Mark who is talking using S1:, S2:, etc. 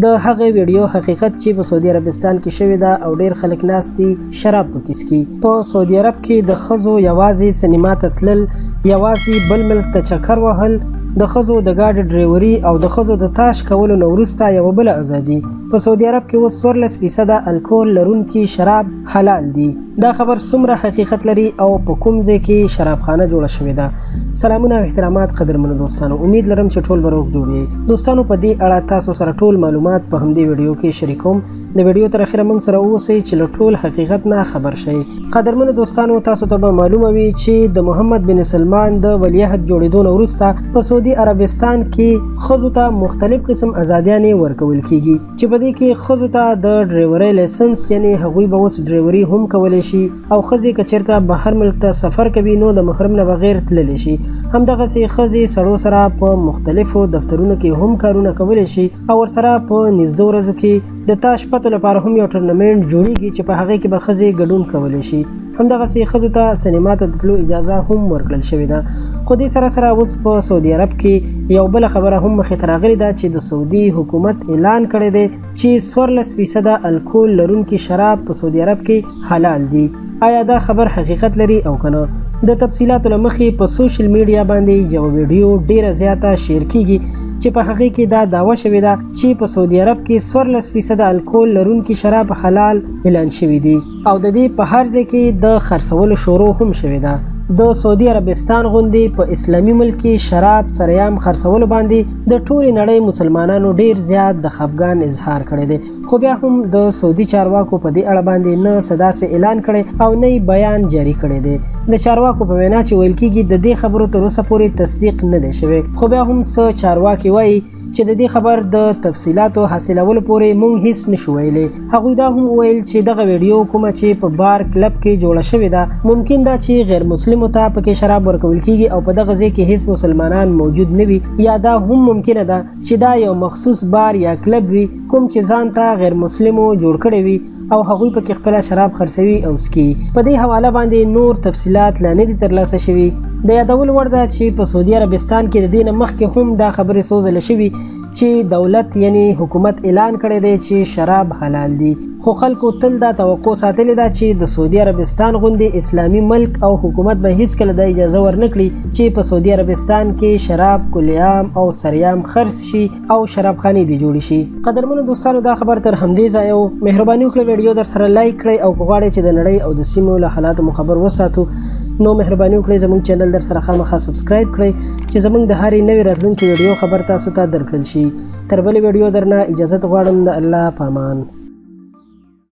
S1: د هغه ویډیو حقیقت چې په سعودي عربستان کې شوې ده او ډیر خلک ناست دي شراب پکې څښي. په سعودي عرب کې د ښځو یوازې سینما ته تلل، یوازې بل ملک ته چکر وهل، د ښځو د ګاډي ډریوري او د ښځو د تاش کولو نه وروسته یوه بله ازادي. په سعودي عرب کې اوس 14% الکول لرونکي شراب حلال دي. دا خبر څومره حقیقت لري او په کوم ځای کې شرابخانه جوړه شوې ده؟ سلامونه او احترامات قدرمنو دوستانو، امید لرم چې ټول به روغ جوړ یې. دوستانو په دې اړه تاسو سره ټول معلومات په همدې ویډیو کې شریکوم. د ویډیو تر اخره موږ سره اوسئ چې له ټول حقیقت نه خبر شئ. قدرمنو دوستانو، تاسو ته به معلومه وي چې د محمد بن سلمان د ولیعهد جوړېدو نه وروسته په سعودي عربستان کې ښځو ته مختلف قسم ازادیانې ورکول کیږي چې په دې کې ښځو ته د ډریورۍ لایسنس، یعنی هغوی به اوس ډریوري هم کولی شي، او ښځې که چېرته بهر ملک ته سفر کوي نو د محرم نه بغیر تللی شي. همدغسې ښځې سړو سره په مختلفو دفترونو کې هم کارونه کولی شي او ورسره په نږدې ورځو کې د تاش پتو لپاره هم یو ټورنمنټ جوړیږي چې په هغې کې به ښځې ګډون کولی شي. همدغسې ښځو ته سینما ته د تلو اجازه هم ورکړل شوې ده. خو دې سره سره اوس په سعودي عرب کې یو بله خبره هم مخې ته راغلې ده چې د سعودي حکومت اعلان کړی دی چې 14% الکول لرونکي شراب په سعودي عرب کې حلال دي. آیا دا خبر حقیقت لري او که نه؟ د تفصیلاتو له مخې په سوشل میډیا باندې یو ویډیو ډیره زیاته شیر کیږي چې په هغې کې دا دعوه شوې ده چې په سعودي عرب کې 14% الکول لرونکي شراب حلال اعلان شوي دي او د دې په هر ځای کې د خرڅولو شروع هم شوې ده. د سعودي عربستان غوندې په اسلامي ملک کې شراب سریام خرڅولو باندې د ټولې نړۍ مسلمانانو ډیر زیات د خفګان اظهار کړی دی، خو بیا هم د سعودي چارواکو په دې اړه باندې نه څه داسې اعلان کړی او نه بیان جاری کړی دی. د چارواکو په وینا چې ویل کېږي د دې خبرو تر اوسه پورې تصدیق نه دی شوی، خو بیا هم څه چارواکي وایي چې د دې خبر د تفصیلاتو حاصلولو پورې موږ هیڅ نشو ویلی. هغوی دا هم ویل چې دغه ویډیو کومه چې په بار کلب کې جوړه شوې ده، ممکن ده چې غیر مسلمو ته پکې شراب ورکول کیږي او په دغه ځای کې هیڅ مسلمانان موجود نه وي، یا دا هم ممکنه ده چې دا یو مخصوص بار یا کلب وي کوم چې ځان ته غیر مسلمو جوړ کړی وي او هغوی پکې خپله شراب خرڅوي او څکي. په دې حواله باندې نور تفصیلات لا نه دي ترلاسه شوي. د یادولو وړ ده چې په سعودي عربستان کې د دې نه مخکې هم دا خبرې څو ځله شوي چې دولت یعنی حکومت اعلان کړی دی چې شراب حلال دي، خو خلکو تل دا توقع ساتلې ده چې د سعودي عربستان غوندې اسلامي ملک او حکومت به هیڅکله د اجازه ورنکړي چې په سعودي عربستان کې شراب کلیام او سریام خرڅ شي او شرابخانې دې جوړې شي. قدرمنو دوستانو، دا خبر تر همدې ځایه مهرباني وکړئ ویډیو در سره لایک کړئ او که غواړئ چې د نړۍ او د سیمو له حالاتو مو خبر وساتو نو مهرباني وکړئ زموږ چینل در سره خامخا سبسکرایب کړئ چې زموږ د هرې نوې راتلونکې ویډیو خبر تاسو ته درکړل شي. تر بلې ویډیو درنه اجازت غواړم. د الله په امان.